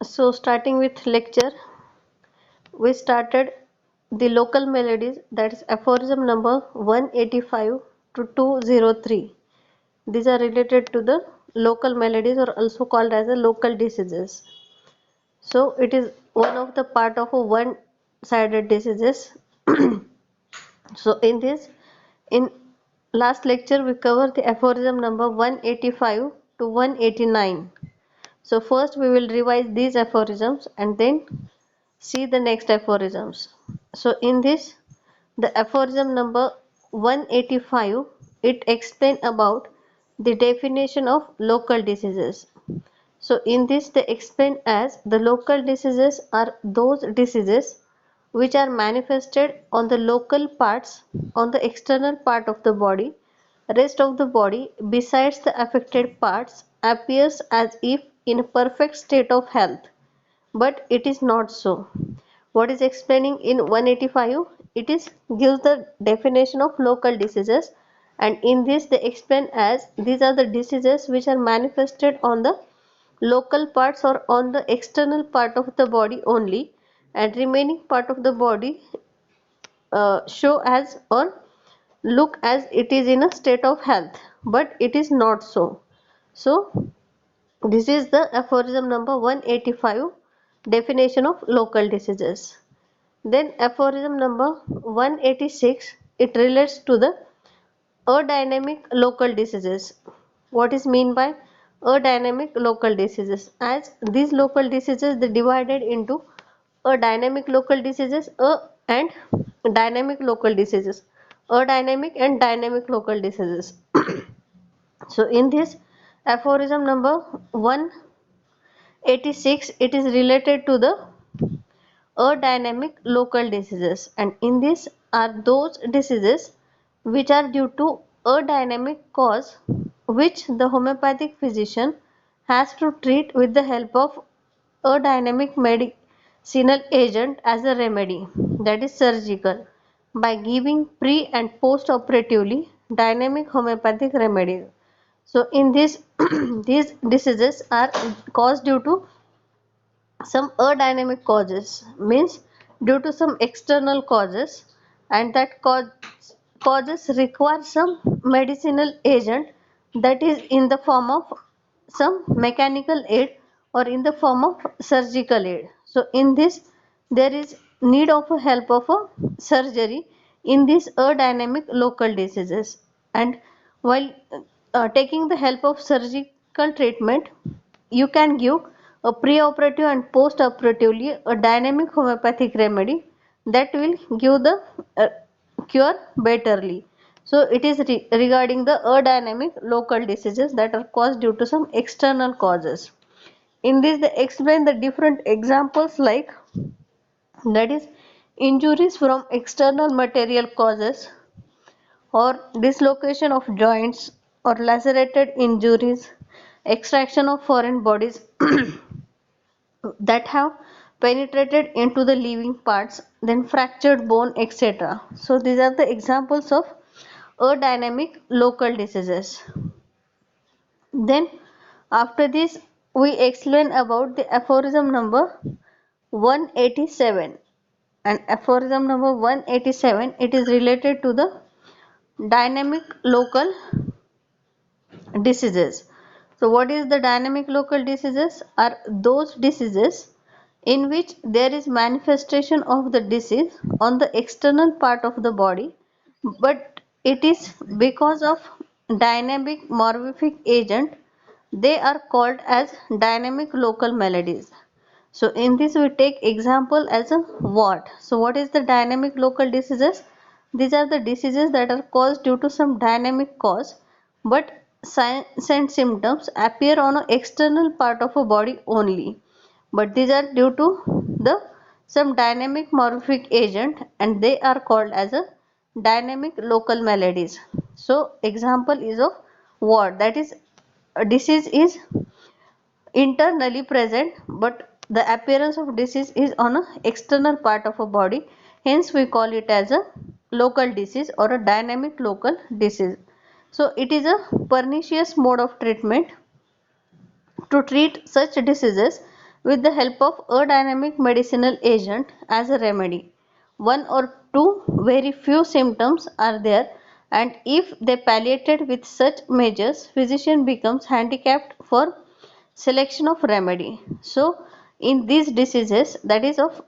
So, starting with lecture, we started the local melodies, that is aphorism number 185 to 203. These are related to the local melodies or also called as the local diseases. So, it is one of the part of a one-sided diseases. So, in last lecture, we covered the aphorism number 185 to 189. So, first we will revise these aphorisms and then see the next aphorisms. So in this, the aphorism number 185, it explains about the definition of local diseases. So in this they explain as the local diseases are those diseases which are manifested on the local parts on the external part of the body. Rest of the body besides the affected parts appears as if in a perfect state of health, but it is not so. What is explaining in 185? It is gives the definition of local diseases, and in this they explain as these are the diseases which are manifested on the local parts or on the external part of the body only, and remaining part of the body show as or look as it is in a state of health, but it is not so. So this is the aphorism number 185, definition of local diseases. Then aphorism number 186, it relates to the adynamic local diseases. What is mean by adynamic local diseases? As these local diseases they divided into a dynamic local diseases and dynamic local diseases. Adynamic and dynamic local diseases. So in this aphorism number 186, it is related to the adynamic local diseases, and in this are those diseases which are due to a dynamic cause which the homeopathic physician has to treat with the help of a dynamic medicinal agent as a remedy, that is surgical, by giving pre and post operatively dynamic homeopathic remedies. So in this these diseases are caused due to some adynamic causes, means due to some external causes, and that causes require some medicinal agent, that is in the form of some mechanical aid or in the form of surgical aid. So in this there is need of a help of a surgery in these adynamic local diseases, and while taking the help of surgical treatment, you can give a pre-operative and post-operatively a dynamic homeopathic remedy that will give the cure betterly. So it is regarding the adynamic local diseases that are caused due to some external causes. In this they explain the different examples, like that is injuries from external material causes, or dislocation of joints, or lacerated injuries, extraction of foreign bodies that have penetrated into the living parts, then fractured bone, etc. So these are the examples of adynamic local diseases. Then after this we explain about the aphorism number 187, and aphorism number 187, it is related to the dynamic local diseases. So what is the dynamic local diseases? Are those diseases in which there is manifestation of the disease on the external part of the body, but it is because of dynamic morphic agent, they are called as dynamic local maladies. So in this we take example as a what. So what is the dynamic local diseases? These are the diseases that are caused due to some dynamic cause, but signs and symptoms appear on an external part of a body only, but these are due to the some dynamic morphic agent, and they are called as a dynamic local maladies. So example is of what, that is a disease is internally present, but the appearance of disease is on a external part of a body, hence we call it as a local disease or a dynamic local disease. So it is a pernicious mode of treatment to treat such diseases with the help of a dynamic medicinal agent as a remedy. One or two very few symptoms are there, and if they palliated with such measures, physician becomes handicapped for selection of remedy. So in these diseases, that is of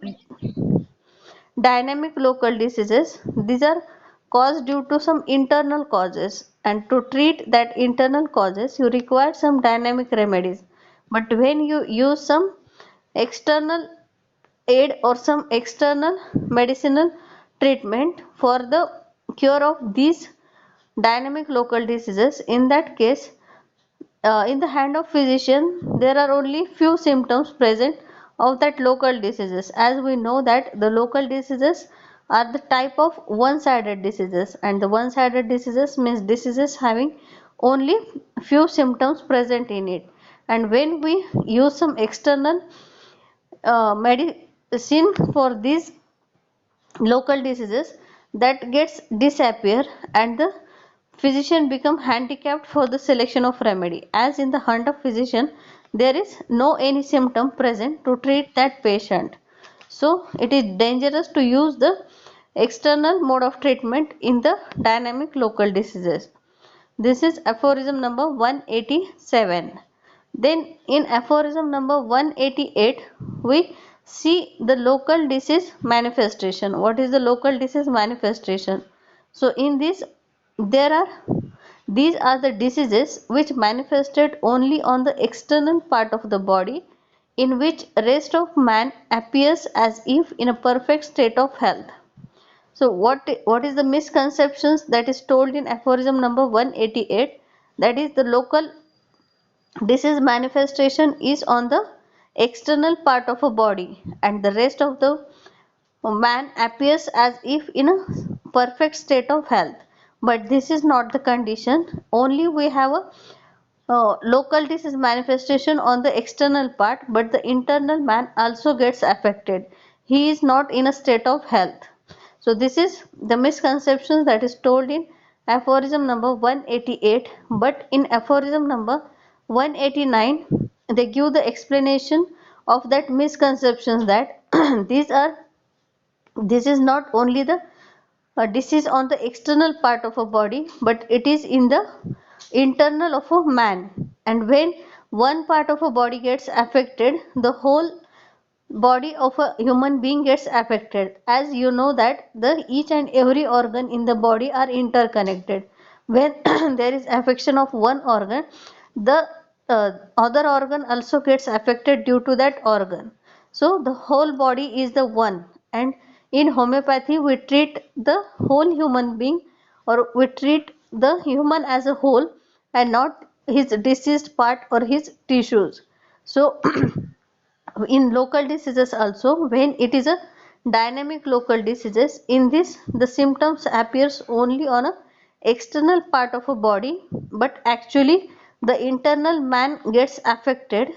dynamic local diseases, these are caused due to some internal causes, and to treat that internal causes you require some dynamic remedies. But when you use some external aid or some external medicinal treatment for the cure of these dynamic local diseases, in that case, in the hand of physician there are only few symptoms present of that local diseases, as we know that the local diseases are the type of one-sided diseases, and the one-sided diseases means diseases having only few symptoms present in it. And when we use some external medicine for these local diseases, that gets disappear, and the physician become handicapped for the selection of remedy, as in the hand of physician there is no any symptom present to treat that patient. So it is dangerous to use the external mode of treatment in the dynamic local diseases. This is aphorism number 187. Then in aphorism number 188, we see the local disease manifestation. What is the local disease manifestation? So in this, there are these are the diseases which manifested only on the external part of the body, in which rest of man appears as if in a perfect state of health. So what is the misconceptions that is told in aphorism number 188? That is, the local disease manifestation is on the external part of a body, and the rest of the man appears as if in a perfect state of health. But this is not the condition. Only we have a local disease manifestation on the external part, but the internal man also gets affected. He is not in a state of health. So this is the misconception that is told in aphorism number 188. But in aphorism number 189, they give the explanation of that misconceptions, that this is not only the disease on the external part of a body, but it is in the internal of a man. And when one part of a body gets affected, the whole body of a human being gets affected. As you know that the each and every organ in the body are interconnected. When there is affection of one organ, the other organ also gets affected due to that organ. So the whole body is the one, and in homeopathy we treat the whole human being, or we treat the human as a whole, and not his diseased part or his tissues. So in local diseases also, when it is a dynamic local diseases, in this the symptoms appears only on a external part of a body, but actually the internal man gets affected,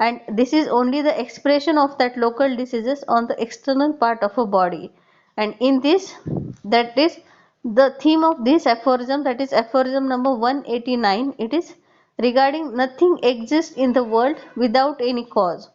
and this is only the expression of that local diseases on the external part of a body. And in this, that is the theme of this aphorism, that is aphorism number 189. It is regarding nothing exists in the world without any cause,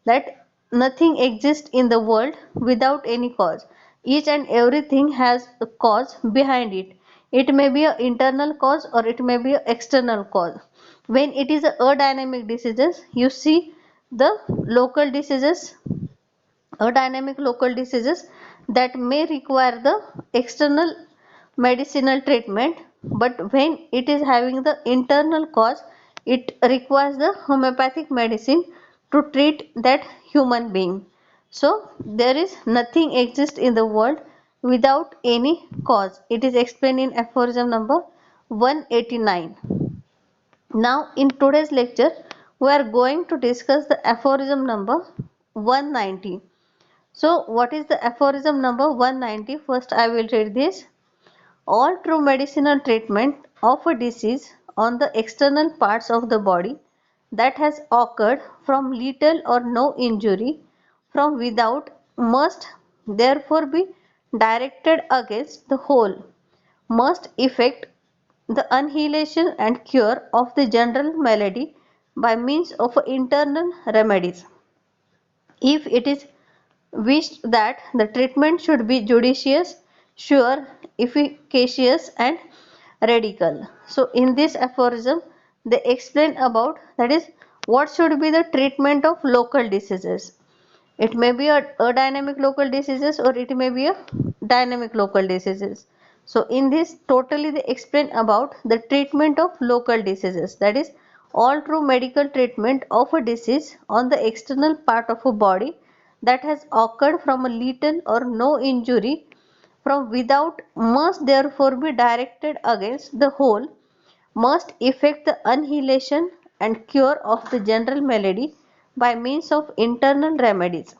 that nothing exists in the world without any cause. Each and everything has a cause behind it. It may be an internal cause or it may be an external cause. When it is a dynamic diseases, you see the local diseases, dynamic local diseases, that may require the external medicinal treatment, but when it is having the internal cause, it requires the homeopathic medicine to treat that human being. So there is nothing exists in the world without any cause. It is explained in aphorism number 189. Now in today's lecture we are going to discuss the aphorism number 190. So what is the aphorism number 190? First I will read this. All true medicinal treatment of a disease on the external parts of the body that has occurred from little or no injury from without must therefore be directed against the whole, must effect the annihilation and cure of the general malady by means of internal remedies. if it is wished that the treatment should be judicious, sure, efficacious, and radical. So, in this aphorism, they explain about, that is, what should be the treatment of local diseases. It may be a dynamic local diseases, or it may be a dynamic local diseases. So in this totally they explain about the treatment of local diseases, that is all true medical treatment of a disease on the external part of a body that has occurred from a little or no injury from without must therefore be directed against the whole, must effect the annihilation and cure of the general malady by means of internal remedies.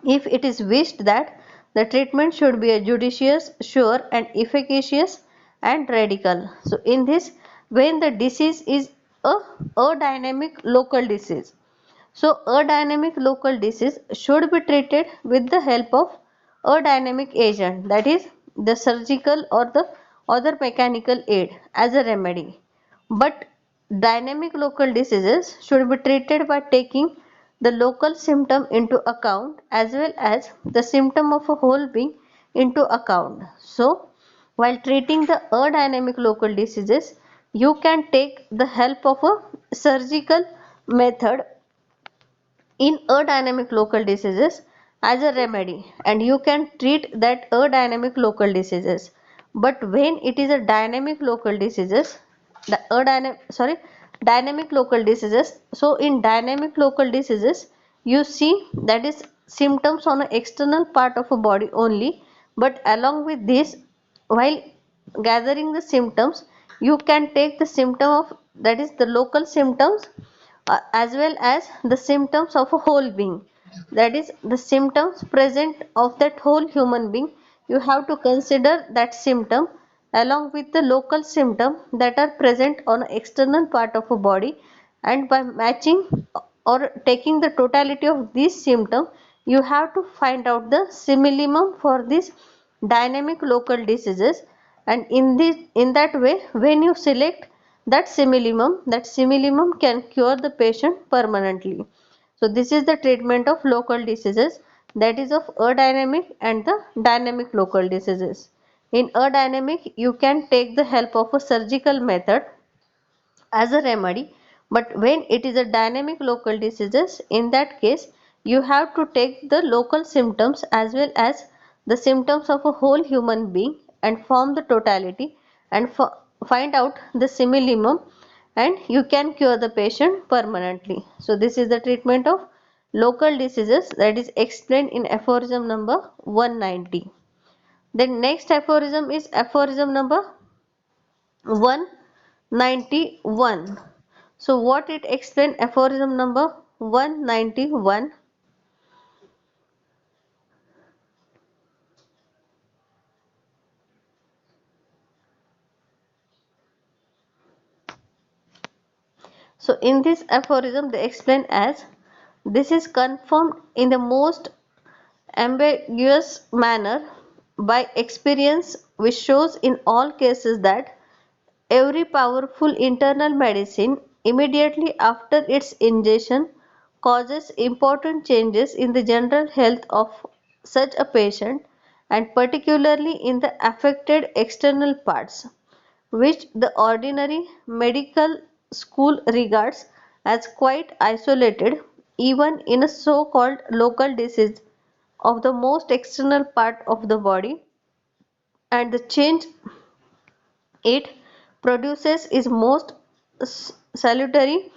If it is wished that the treatment should be a judicious, sure, and efficacious and radical. So, in this, when the disease is a, a dynamic local disease, so a dynamic local disease should be treated with the help of a dynamic agent, that is the surgical or the other mechanical aid as a remedy. But dynamic local diseases should be treated by taking the local symptom into account as well as the symptom of a whole being into account. So, while treating the adynamic local diseases, you can take the help of a surgical method in adynamic local diseases as a remedy, and you can treat that adynamic local diseases. But when it is a dynamic local diseases, the dynamic local diseases, so in dynamic local diseases you see that is symptoms on an external part of a body only, but along with this, while gathering the symptoms, you can take the symptom of, that is the local symptoms, as well as the symptoms of a whole being, that is the symptoms present of that whole human being. You have to consider that symptom along with the local symptom that are present on an external part of a body, and by matching or taking the totality of these symptom, you have to find out the simillimum for these dynamic local diseases. And in that way, when you select that simillimum can cure the patient permanently. So this is the treatment of local diseases, that is of adynamic and the dynamic local diseases. In adynamic, you can take the help of a surgical method as a remedy, but when it is a dynamic local diseases, in that case you have to take the local symptoms as well as the symptoms of a whole human being and form the totality and find out the simillimum, and you can cure the patient permanently. So this is the treatment of local diseases, that is explained in aphorism number 190. Then next aphorism is aphorism number 191. So what it explains, aphorism number 191. So in this aphorism they explain as, this is confirmed in the most ambiguous manner by experience, which shows in all cases that every powerful internal medicine immediately after its ingestion causes important changes in the general health of such a patient, and particularly in the affected external parts, which the ordinary medical school regards as quite isolated, even in a so-called local disease of the most external part of the body, and the change it produces is most salutary,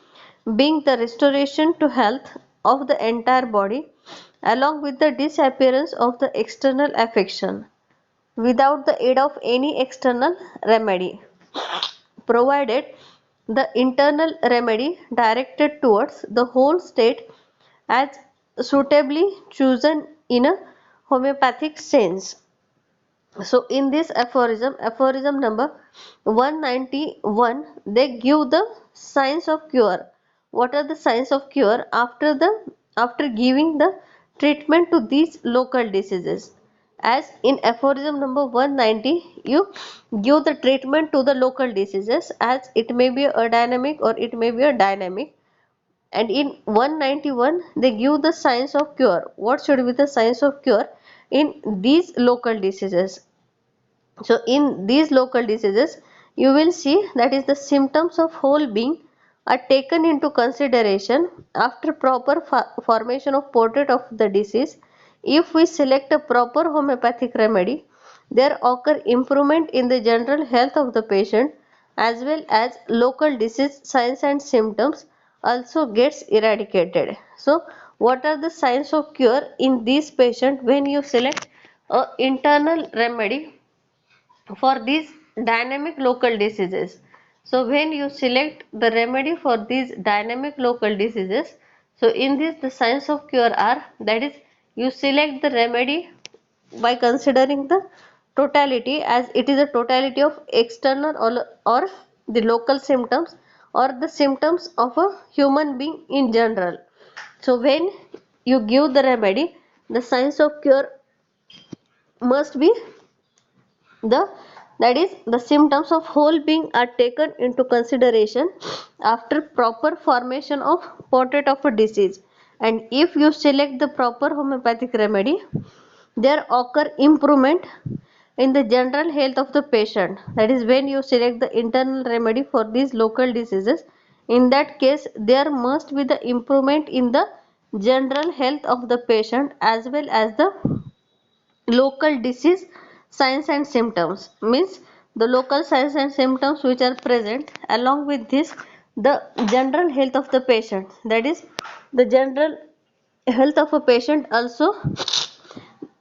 being the restoration to health of the entire body along with the disappearance of the external affection without the aid of any external remedy, provided the internal remedy directed towards the whole state as suitably chosen in a homeopathic sense. So in this aphorism, aphorism number 191, they give the signs of cure. What are the signs of cure after giving the treatment to these local diseases? As in aphorism number 190, you give the treatment to the local diseases, as it may be a dynamic or it may be a dynamic, And in 191 they give the signs of cure. What should be the signs of cure in these local diseases? So in these local diseases you will see that is the symptoms of whole being are taken into consideration after proper formation of portrait of the disease. If we select a proper homeopathic remedy, there occur improvement in the general health of the patient as well as local disease signs and symptoms also gets eradicated. So what are the signs of cure in these patients when you select a internal remedy for these dynamic local diseases? So when you select the remedy for these dynamic local diseases, so in this the signs of cure are, that is, you select the remedy by considering the totality, as it is a totality of external or the local symptoms or the symptoms of a human being in general. So when you give the remedy, the signs of cure must be the, that is, the symptoms of whole being are taken into consideration after proper formation of portrait of a disease. And if you select the proper homeopathic remedy, there occur improvement in the general health of the patient. That is, when you select the internal remedy for these local diseases, in that case there must be the improvement in the general health of the patient as well as the local disease signs and symptoms, means the local signs and symptoms which are present, along with this the general health of the patient, that is, the general health of a patient also,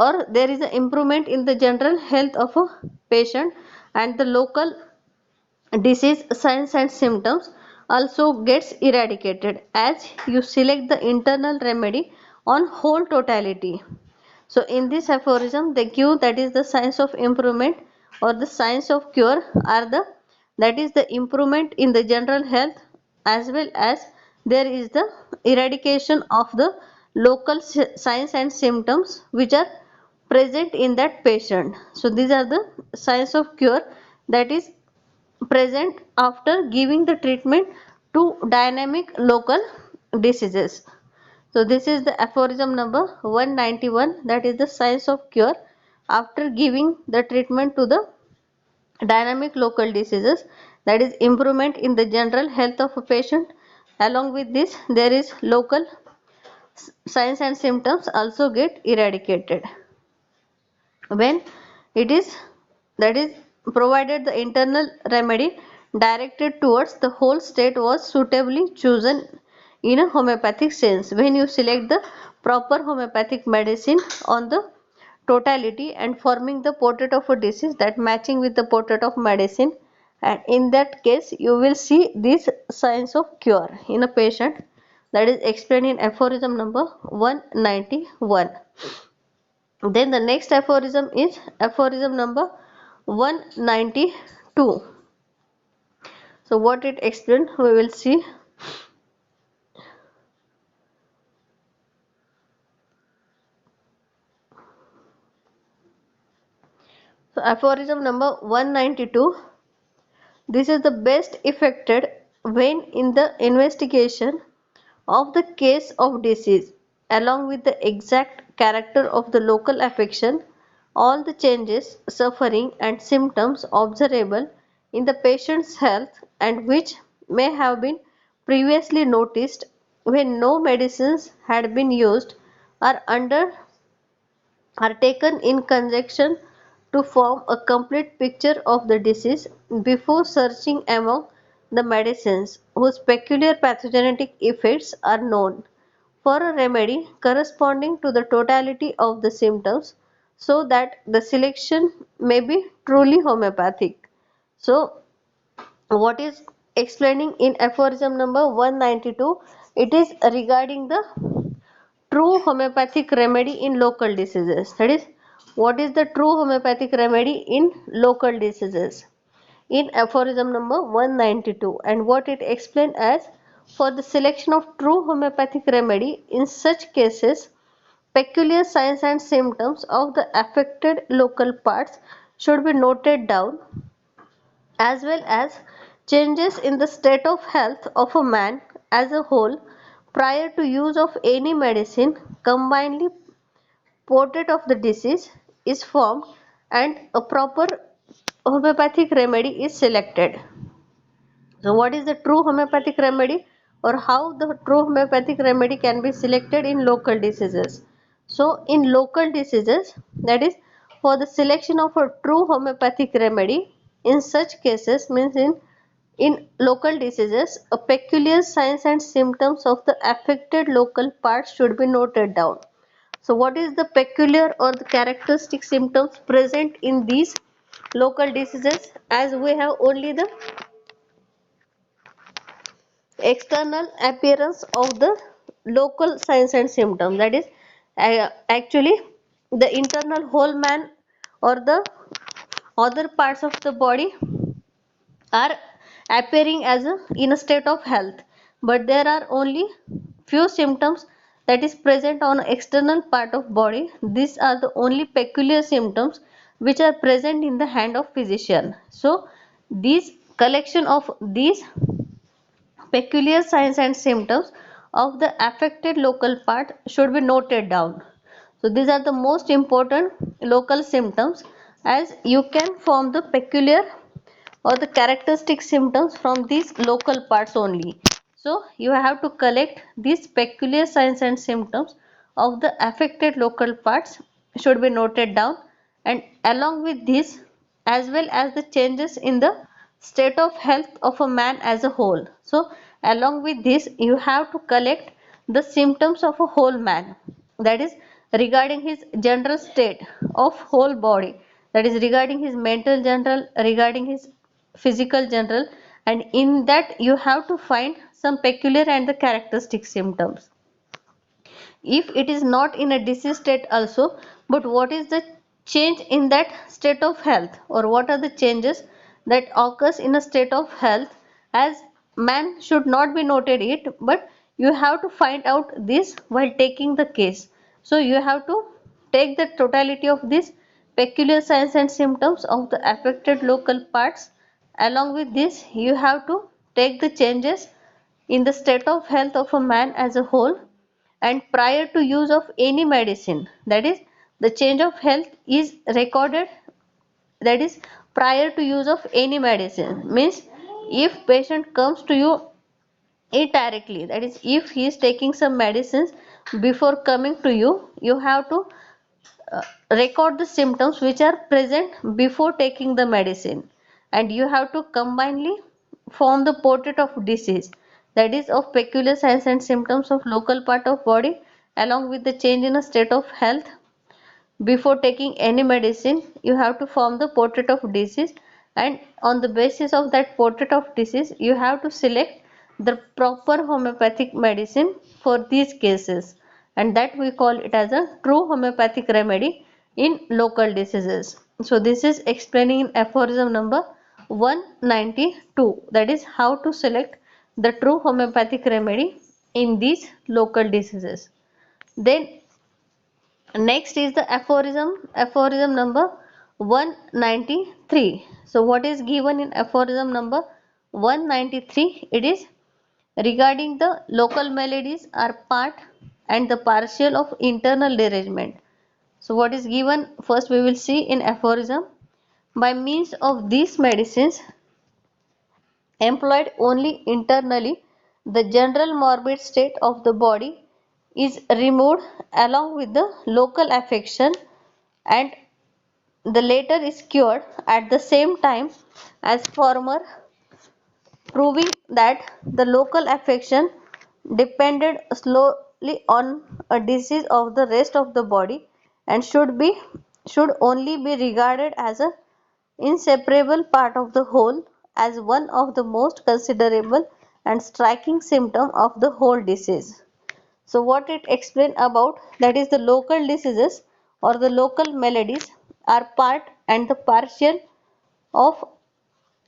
or there is an improvement in the general health of a patient, and the local disease signs and symptoms also gets eradicated as you select the internal remedy on whole totality. So in this aphorism they give, that is, the signs of improvement or the signs of cure are the, that is, the improvement in the general health as well as there is the eradication of the local signs and symptoms which are present in that patient. So these are the signs of cure that is present after giving the treatment to dynamic local diseases. So this is the aphorism number 191, that is the signs of cure after giving the treatment to the dynamic local diseases, that is improvement in the general health of a patient. Along with this there is local signs and symptoms also get eradicated when it is, that is, provided the internal remedy directed towards the whole state was suitably chosen in a homeopathic sense. When you select the proper homeopathic medicine on the totality and forming the portrait of a disease that matching with the portrait of medicine, and in that case you will see these signs of cure in a patient, that is explained in aphorism number 191. Then the next aphorism is aphorism number 192. So what it explained we will see. So aphorism number 192, this is the best effected when in the investigation of the case of disease along with the exact character of the local affection, all the changes, suffering and symptoms observable in the patient's health and which may have been previously noticed when no medicines had been used are under are taken in conjunction to form a complete picture of the disease before searching among the medicines whose peculiar pathogenetic effects are known for a remedy corresponding to the totality of the symptoms so that the selection may be truly homeopathic. So what is explaining in aphorism number 192, it is regarding the true homeopathic remedy in local diseases, that is, what is the true homeopathic remedy in local diseases in aphorism number 192, and what it explained as, for the selection of true homeopathic remedy in such cases peculiar signs and symptoms of the affected local parts should be noted down as well as changes in the state of health of a man as a whole prior to use of any medicine, combinedly portrait of the disease is formed and a proper homeopathic remedy is selected. So what is the true homeopathic remedy, or how the true homeopathic remedy can be selected in local diseases? So in local diseases, that is for the selection of a true homeopathic remedy, in such cases means in local diseases, a peculiar signs and symptoms of the affected local parts should be noted down. So what is the peculiar or the characteristic symptoms present in these local diseases, as we have only the external appearance of the local signs and symptoms, that is actually the internal whole man or the other parts of the body are appearing as in a state of health, but there are only few symptoms that is present on external part of body. These are the only peculiar symptoms which are present in the hand of physician. So these collection of these peculiar signs and symptoms of the affected local part should be noted down. So these are the most important local symptoms, as you can form the peculiar or the characteristic symptoms from these local parts only. So you have to collect these peculiar signs and symptoms of the affected local parts should be noted down, and along with this, as well as the changes in the state of health of a man as a whole. So along with this, you have to collect the symptoms of a whole man, that is regarding his general state of whole body, that is regarding his mental general, regarding his physical general, and in that you have to find some peculiar and the characteristic symptoms. If it is not in a disease state also, but what is the change in that state of health, or what are the changes that occurs in a state of health, as man should not be noted it, but you have to find out this while taking the case. So you have to take the totality of these peculiar signs and symptoms of the affected local parts. Along with this, you have to take the changes in the state of health of a man as a whole, and prior to use of any medicine, that is the change of health is recorded, that is prior to use of any medicine means if patient comes to you indirectly, that is if he is taking some medicines, before coming to you, you have to uh, record the symptoms which are present before taking the medicine, and you have to combinedly form the portrait of disease, that is of peculiar signs and symptoms of local part of body, along with the change in a state of health. Before taking any medicine, you have to form the portrait of disease, and on the basis of that portrait of disease, you have to select the proper homeopathic medicine for these cases, and that we call it as a true homeopathic remedy in local diseases. So this is explaining in aphorism number 192, that is how to select the true homeopathic remedy in these local diseases. Then next is the aphorism number 193. So what is given in aphorism number 193? It is regarding the local melodies are part and the partial of internal derangement. So what is given, first we will see in aphorism: by means of these medicines employed only internally, the general morbid state of the body is removed along with the local affection, and the latter is cured at the same time as former, proving that the local affection depended solely on a disease of the rest of the body, and should only be regarded as a inseparable part of the whole, as one of the most considerable and striking symptom of the whole disease. So what it explain about, that is the local diseases or the local maladies are part and the partial of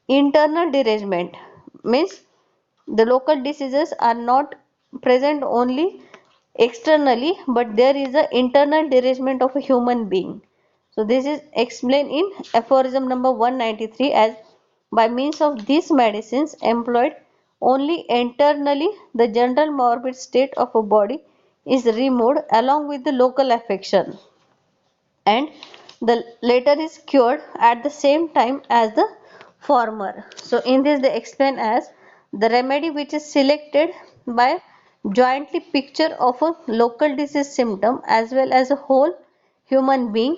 internal derangement, means the local diseases are not present only externally, but there is an internal derangement of a human being. So this is explained in aphorism number 193 as by means of these medicines employed only internally the general morbid state of a body is removed along with the local affection, and the latter is cured at the same time as the former. So in this they explain as the remedy which is selected by jointly picture of a local disease symptom as well as a whole human being.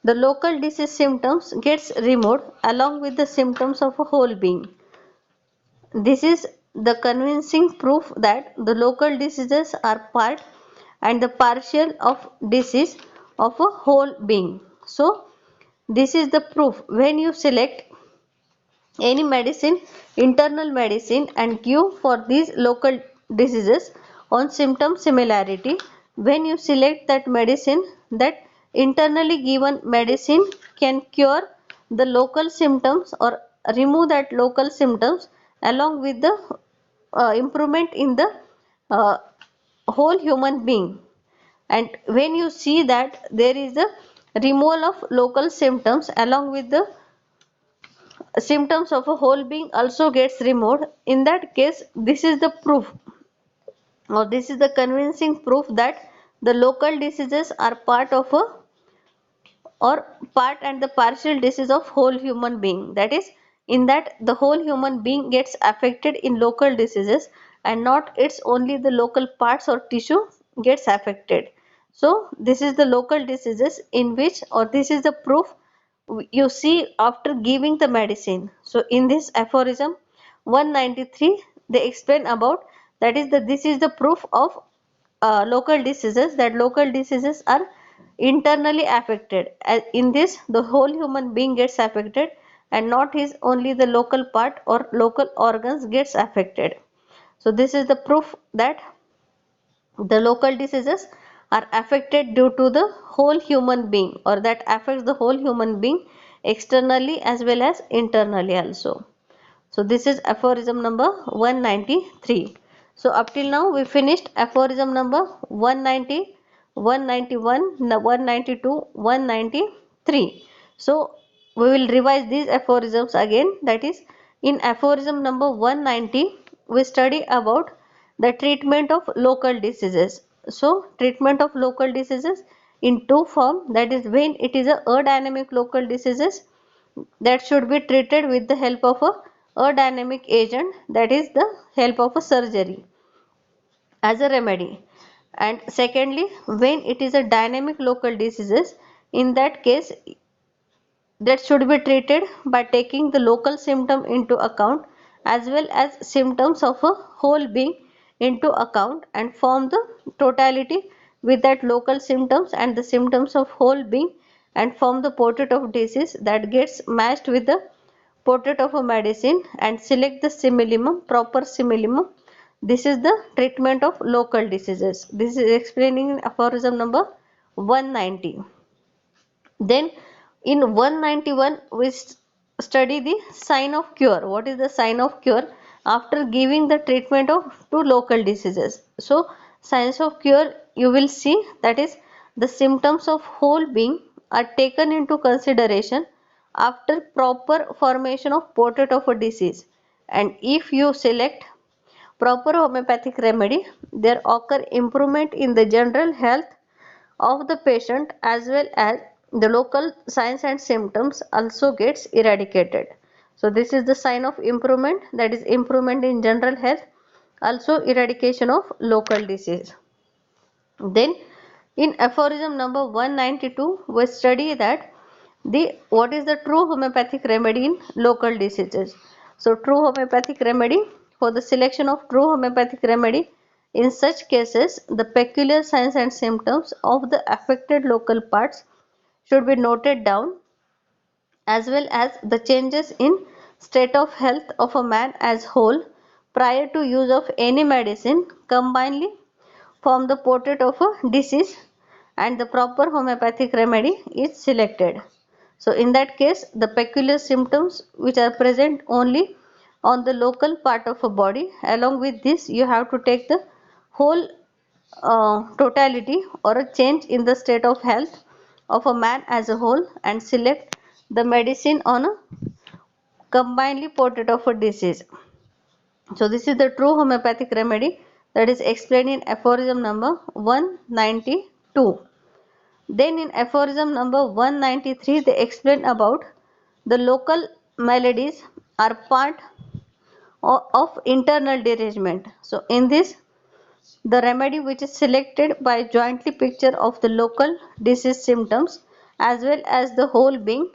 The local disease symptoms gets removed along with the symptoms of a whole being. This is the convincing proof that the local diseases are part and the partial of disease of a whole being. So this is the proof when you select any medicine, internal medicine, and give for these local diseases on symptom similarity. When you select that medicine, that internally given medicine can cure the local symptoms or remove that local symptoms along with the improvement in the uh, whole human being. And when you see that there is a removal of local symptoms along with the symptoms of a whole being also gets removed, in that case this is the proof, or this is the convincing proof that the local diseases are part of a or part and the partial disease of whole human being. That is, in that the whole human being gets affected in local diseases and not it's only the local parts or tissue gets affected. So this is the local diseases in which, or this is the proof you see after giving the medicine. So in this aphorism 193 they explain about, that is the this is the proof of local diseases, that local diseases are internally affected. In this the whole human being gets affected and not his only the local part or local organs gets affected. So this is the proof that the local diseases are affected due to the whole human being, or that affects the whole human being externally as well as internally also. So this is aphorism number 193. So up till now we finished aphorism number 190, 191, 192, 193. So we will revise these aphorisms again. That is, in aphorism number 190 we study about the treatment of local diseases. So treatment of local diseases in two form, that is when it is a dynamic local diseases, that should be treated with the help of a dynamic agent, that is the help of a surgery as a remedy. And secondly, when it is a dynamic local diseases, in that case that should be treated by taking the local symptom into account as well as symptoms of a whole being into account and form the totality with that local symptoms and the symptoms of whole being and form the portrait of disease that gets matched with the portrait of a medicine and select the simillimum, proper simillimum. This is the treatment of local diseases. This is explaining in aphorism number 190. Then in 191 we study the sign of cure. What is the sign of cure after giving the treatment of two local diseases? So signs of cure you will see, that is the symptoms of whole being are taken into consideration after proper formation of portrait of a disease, and if you select proper homeopathic remedy there occur improvement in the general health of the patient as well as the local signs and symptoms also gets eradicated. So this is the sign of improvement, that is improvement in general health, also eradication of local disease. Then in aphorism number 192 we study that the what is the true homeopathic remedy in local diseases. So true homeopathic remedy, for the selection of true homeopathic remedy in such cases the peculiar signs and symptoms of the affected local parts should be noted down as well as the changes in state of health of a man as whole prior to use of any medicine combinedly form the portrait of a disease and the proper homeopathic remedy is selected. So in that case the peculiar symptoms which are present only on the local part of a body, along with this you have to take the whole totality or a change in the state of health of a man as a whole and select the medicine on a combinedly portrait of a disease. So this is the true homeopathic remedy that is explained in aphorism number 192. Then in aphorism number 193 they explain about the local maladies are part of internal derangement. So in this, the remedy which is selected by jointly picture of the local disease symptoms as well as the whole being,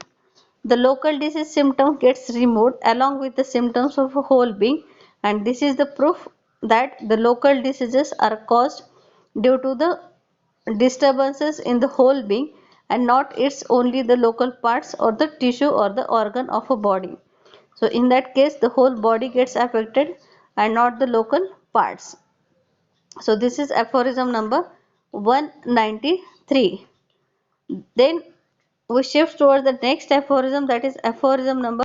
the local disease symptom gets removed along with the symptoms of a whole being, and this is the proof that the local diseases are caused due to the disturbances in the whole being and not its only the local parts or the tissue or the organ of a body. So in that case the whole body gets affected and not the local parts. So this is aphorism number 193. Then we shift towards the next aphorism, that is aphorism number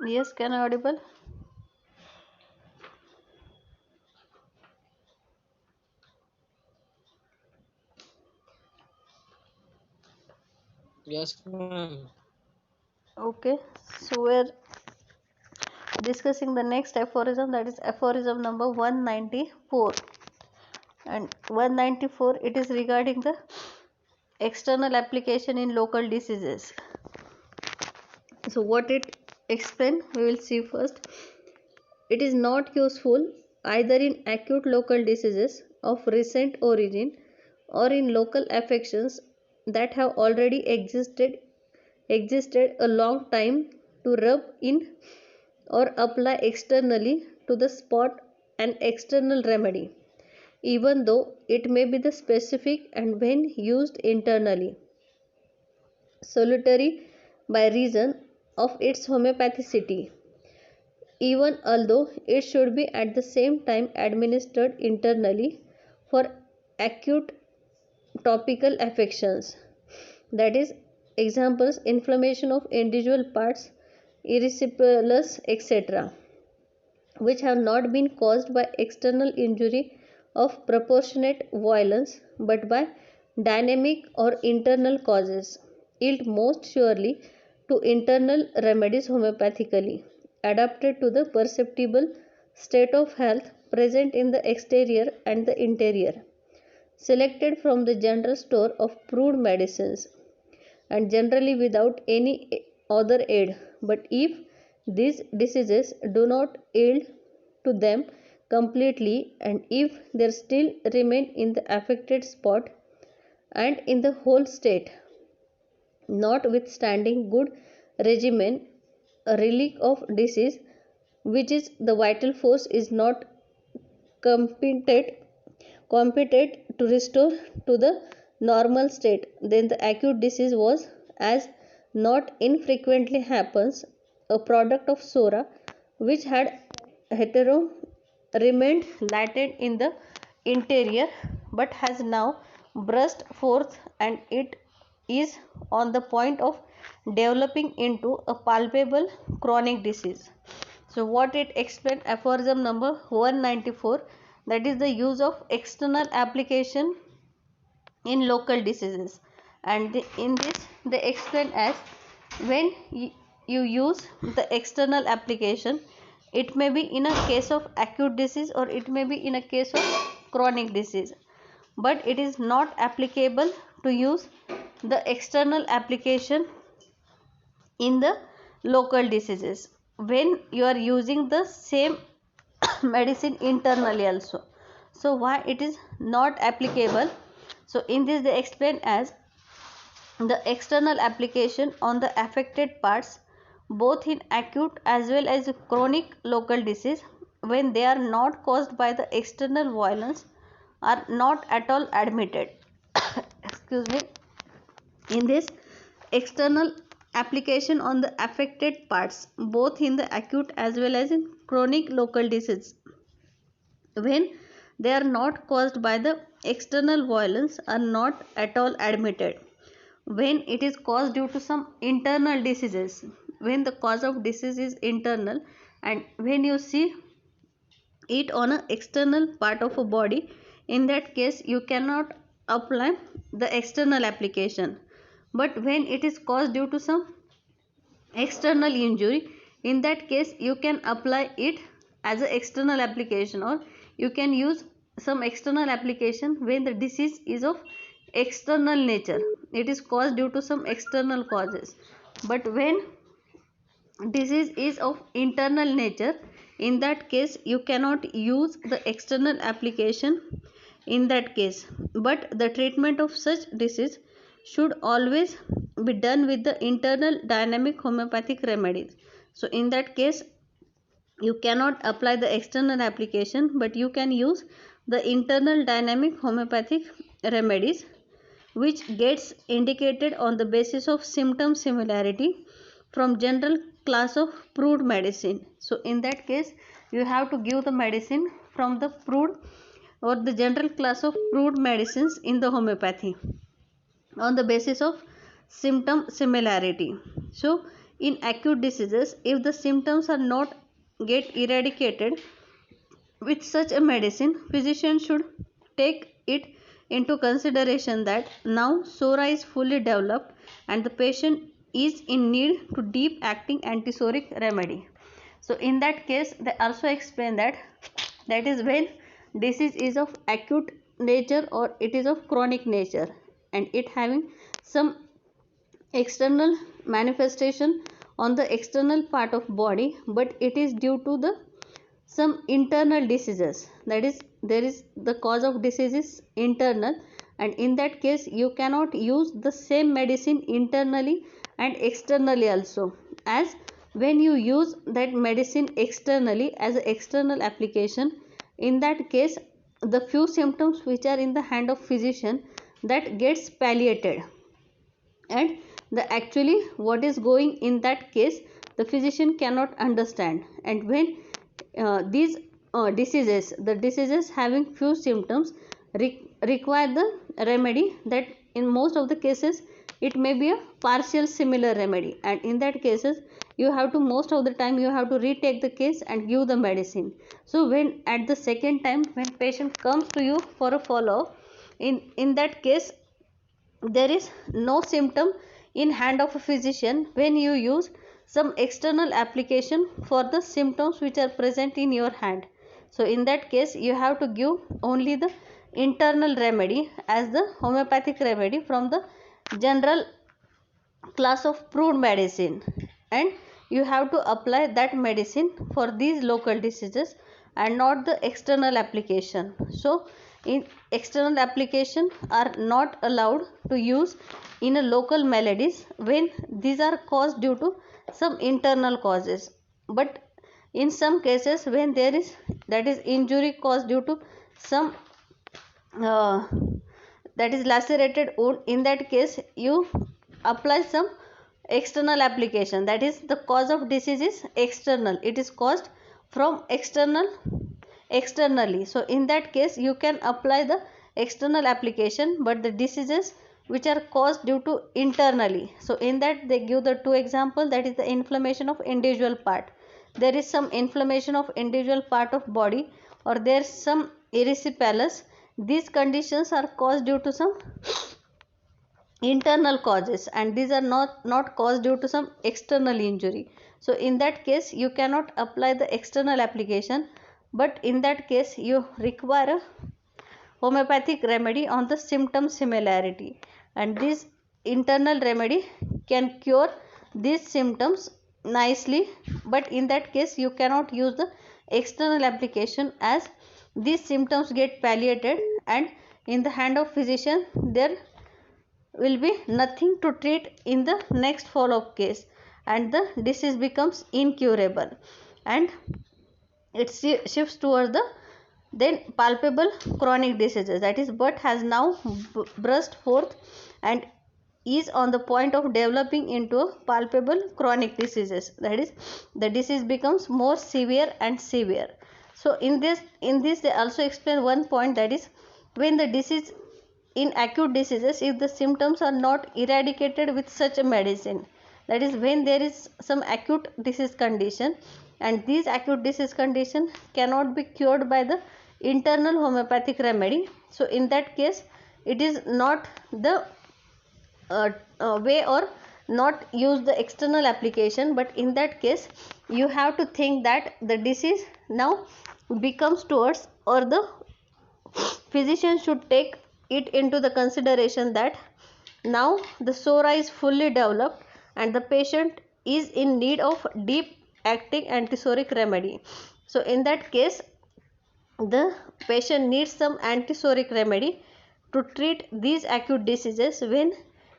Yes, can I audible? Yes, ma'am. Okay, so we're discussing the next aphorism, that is aphorism number 194. And 194, it is regarding the external application in local diseases. So what it explain, we will see first. It is not useful either in acute local diseases of recent origin or in local affections that have already existed a long time to rub in or apply externally to the spot an external remedy, even though it may be the specific and when used internally salutary by reason of its homeopathicity, even although it should be at the same time administered internally for acute topical affections, that is, examples inflammation of individual parts, erysipelas, etc., which have not been caused by external injury of proportionate violence but by dynamic or internal causes, yield most surely to internal remedies homeopathically, adapted to the perceptible state of health present in the exterior and the interior, selected from the general store of proved medicines, and generally without any other aid. But if these diseases do not yield to them completely, and if there still remain in the affected spot and in the whole state, notwithstanding good regimen, a relic of disease, which is the vital force, is not competent competent to restore to the normal state, then the acute disease was, as not infrequently happens, a product of sora which had hetero remained latent in the interior but has now burst forth, and it is on the point of developing into a palpable chronic disease. So what it explained, aphorism number 194, that is the use of external application in local diseases. And in this they explain as, when you use the external application, it may be in a case of acute disease or it may be in a case of chronic disease, but it is not applicable to use the external application in the local diseases when you are using the same medicine internally also. So why it is not applicable? So in this they explain as, the external application on the affected parts both in acute as well as chronic local disease, when they are not caused by the external violence, are not at all admitted. Excuse me. In this external application on the affected parts both in the acute as well as in chronic local disease, when they are not caused by the external violence, are not at all admitted. When it is caused due to some internal diseases, when the cause of disease is internal, and when you see it on an external part of a body, in that case you cannot apply the external application. But when it is caused due to some external injury, in that case you can apply it as an external application, or you can use some external application when the disease is of external nature, it is caused due to some external causes. But when disease is of internal nature, in that case you cannot use the external application in that case, but the treatment of such disease should always be done with the internal dynamic homeopathic remedies. So in that case you cannot apply the external application, but you can use the internal dynamic homeopathic remedies, which gets indicated on the basis of symptom similarity from general class of proved medicine. So in that case you have to give the medicine from the proved or the general class of proved medicines in the homeopathy on the basis of symptom similarity. So in acute diseases, if the symptoms are not get eradicated with such a medicine, physician should take it into consideration that now SORA is fully developed and the patient is in need to deep acting antisoric remedy. So in that case they also explain that is when disease is of acute nature or it is of chronic nature and it having some external manifestation on the external part of body, but it is due to the some internal diseases, that is there is the cause of disease is internal, and in that case you cannot use the same medicine internally and externally also, as when you use that medicine externally as an external application, in that case the few symptoms which are in the hand of physician that gets palliated, and the actually what is going in that case the physician cannot understand. And when these the diseases having few symptoms require the remedy, that in most of the cases it may be a partial similar remedy, and in that cases you have to most of the time you have to retake the case and give the medicine. So when at the second time when patient comes to you for a follow up, in that case there is no symptom in hand of a physician when you use some external application for the symptoms which are present in your hand. So in that case you have to give only the internal remedy as the homeopathic remedy from the general class of proved medicine, and you have to apply that medicine for these local diseases and not the external application. So in external application are not allowed to use in a local maladies when these are caused due to some internal causes, but in some cases when there is that is injury caused due to some uh, that is lacerated wound, in that case you apply some external application, that is the cause of disease is external, it is caused from externally. So in that case you can apply the external application, but the diseases which are caused due to internally, so in that they give the two example, that is the inflammation of individual part, there is some inflammation of individual part of body or there is some erysipelas, these conditions are caused due to some internal causes and these are not caused due to some external injury. So in that case you cannot apply the external application, but in that case you require a homeopathic remedy on the symptom similarity, and this internal remedy can cure these symptoms nicely, but in that case you cannot use the external application as these symptoms get palliated, and in the hand of physician there will be nothing to treat in the next follow-up case and the disease becomes incurable, and it shifts towards the then palpable chronic diseases, that is but has now burst forth and is on the point of developing into a palpable chronic diseases, that is the disease becomes more severe and severe. So in this they also explain one point, that is when the disease in acute diseases, if the symptoms are not eradicated with such a medicine, that is when there is some acute disease condition and these acute disease condition cannot be cured by the internal homeopathic remedy, so in that case it is not the way or not use the external application, but in that case you have to think that the disease now becomes towards, or the physician should take it into the consideration that now the SORA is fully developed and the patient is in need of deep acting antisoric remedy. So in that case the patient needs some antisoric remedy to treat these acute diseases when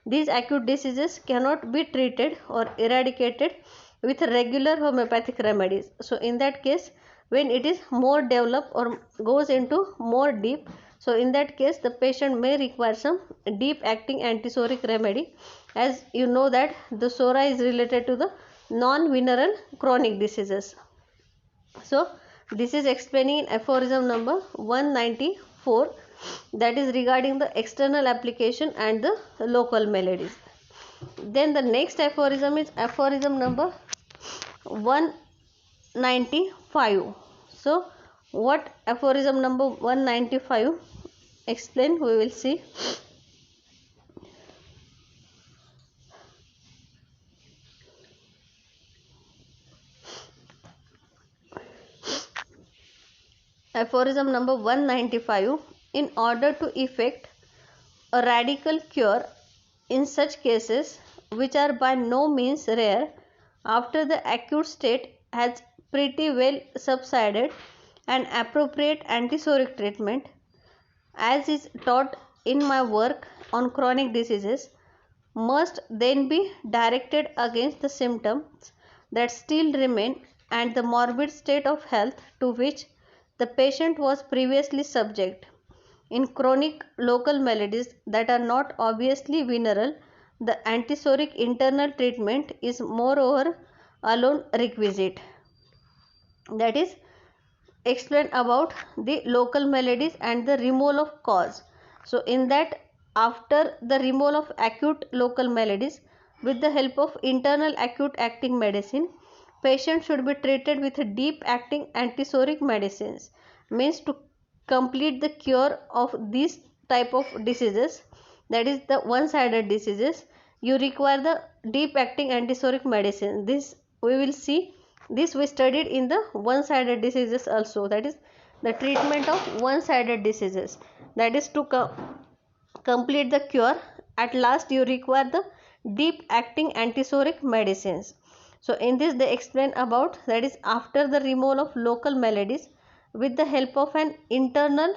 these acute diseases cannot be treated or eradicated with regular homeopathic remedies. So in that case when it is more developed or goes into more deep, So in that case the patient may require some deep acting antisoric remedy, as you know that the SORA is related to the non-venereal chronic diseases. So this is explaining in aphorism number 194, that is regarding the external application and the local maladies. Then the next aphorism is aphorism number 195. So what aphorism number 195 explain, we will see. Aphorism number 195: in order to effect a radical cure in such cases, which are by no means rare, after the acute state has pretty well subsided, an appropriate antisoric treatment, as is taught in my work on chronic diseases, must then be directed against the symptoms that still remain and the morbid state of health to which the patient was previously subject. In chronic local maladies that are not obviously venereal, the antisoric internal treatment is moreover alone requisite. That is, explain about the local maladies and the removal of cause. So in that, after the removal of acute local maladies, with the help of internal acute acting medicine, patient should be treated with deep acting antisoric medicines, means to complete the cure of these type of diseases, that is the one-sided diseases, you require the deep acting antisoric medicine. This we will see, this we studied in the one-sided diseases also, that is the treatment of one-sided diseases, that is to complete the cure. At last you require the deep acting antisoric medicines. So in this they explain about, that is after the removal of local maladies, with the help of an internal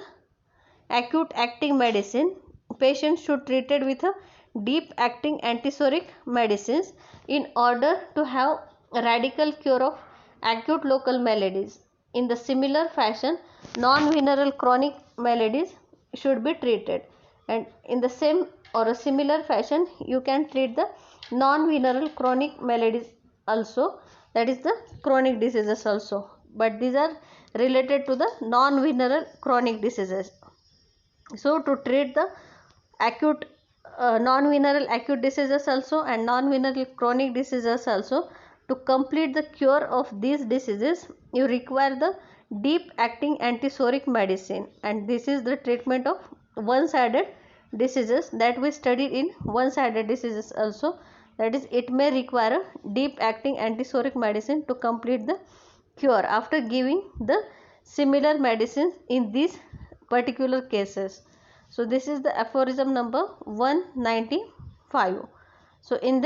acute acting medicine, patients should treated with a deep acting antisoric medicines in order to have a radical cure of acute local maladies. In the similar fashion, non-venereal chronic maladies should be treated, and in the same or a similar fashion you can treat the non-venereal chronic maladies also, that is the chronic diseases also, but these are related to the non-venereal chronic diseases. So to treat the acute non-venereal acute diseases also and non-venereal chronic diseases also, to complete the cure of these diseases you require the deep acting antisoric medicine, and this is the treatment of one-sided diseases that we studied in one-sided diseases also, that is it may require a deep acting antisoric medicine to complete the cure after giving the similar medicines in these particular cases. So this is the aphorism number 195. So in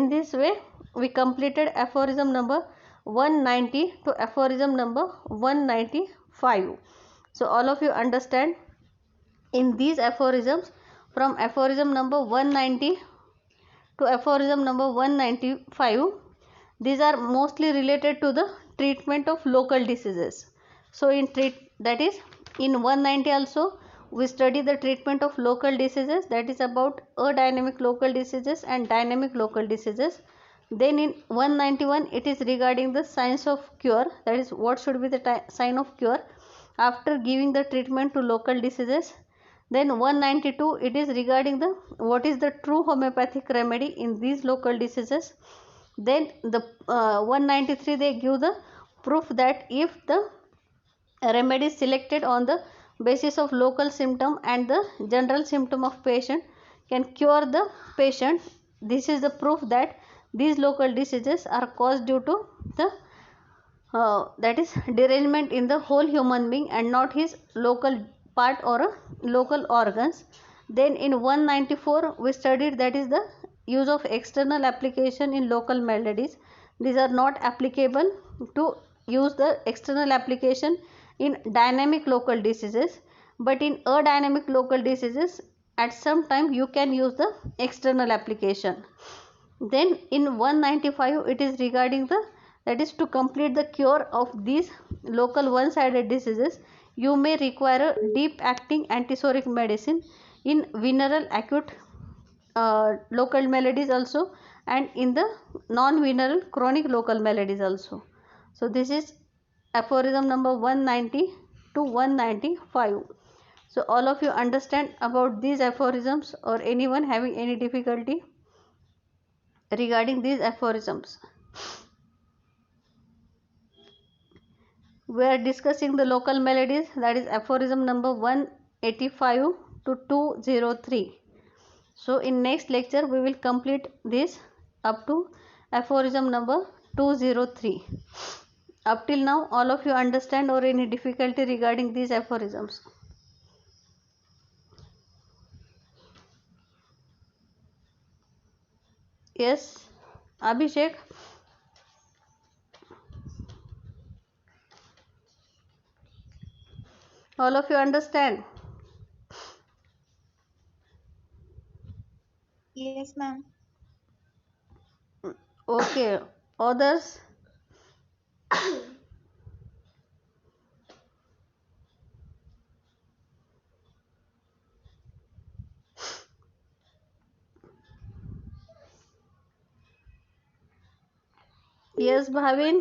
this way we completed aphorism number 190 to aphorism number 195. So all of you understand, in these aphorisms, from aphorism number 190 to aphorism number 195, these are mostly related to the treatment of local diseases. So in that is in 190 also we study the treatment of local diseases, that is about adynamic local diseases and dynamic local diseases. Then in 191 it is regarding the signs of cure, that is what should be the sign of cure after giving the treatment to local diseases. Then 192 it is regarding the what is the true homeopathic remedy in these local diseases. Then the 193 they give the proof that if the remedy is selected on the basis of local symptom and the general symptom of patient can cure the patient, this is the proof that these local diseases are caused due to the that is derangement in the whole human being and not his local part or local organs. Then in 194 we studied, that is the use of external application in local maladies. These are not applicable to use the external application in dynamic local diseases, but in adynamic local diseases at some time you can use the external application. Then in 195 it is regarding the, that is to complete the cure of these local one-sided diseases, you may require a deep acting antipsoric medicine in venereal acute local maladies also, and in the non-venereal chronic local maladies also. So this is aphorism number 190 to 195. So all of you understand about these aphorisms, or anyone having any difficulty regarding these aphorisms? We are discussing the local melodies, that is aphorism number 185 to 203. So in next lecture we will complete this up to aphorism number 203. Up till now all of you understand or any difficulty regarding these aphorisms? Yes, Abhishek? All of you understand? Yes, ma'am. Okay. Others? Yes, Bhavin?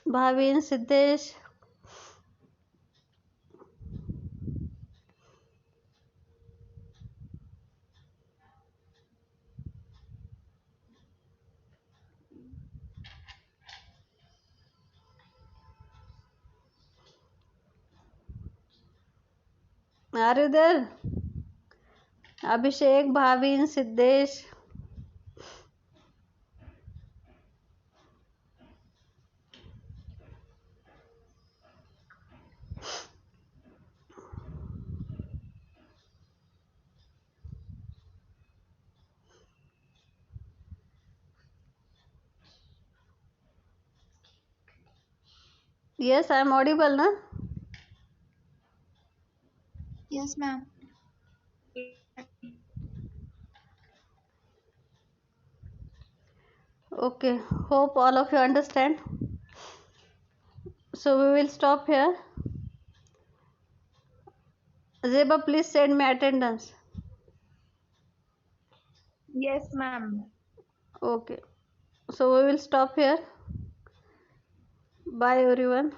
Bhavin, Siddesh? Are you there? Abhishek, Bhavin, Siddesh? Yes, I am audible, na? Yes, ma'am. Okay, hope all of you understand. So we will stop here. Zeba, please send me attendance. Yes, ma'am. Okay, so we will stop here. Bye everyone.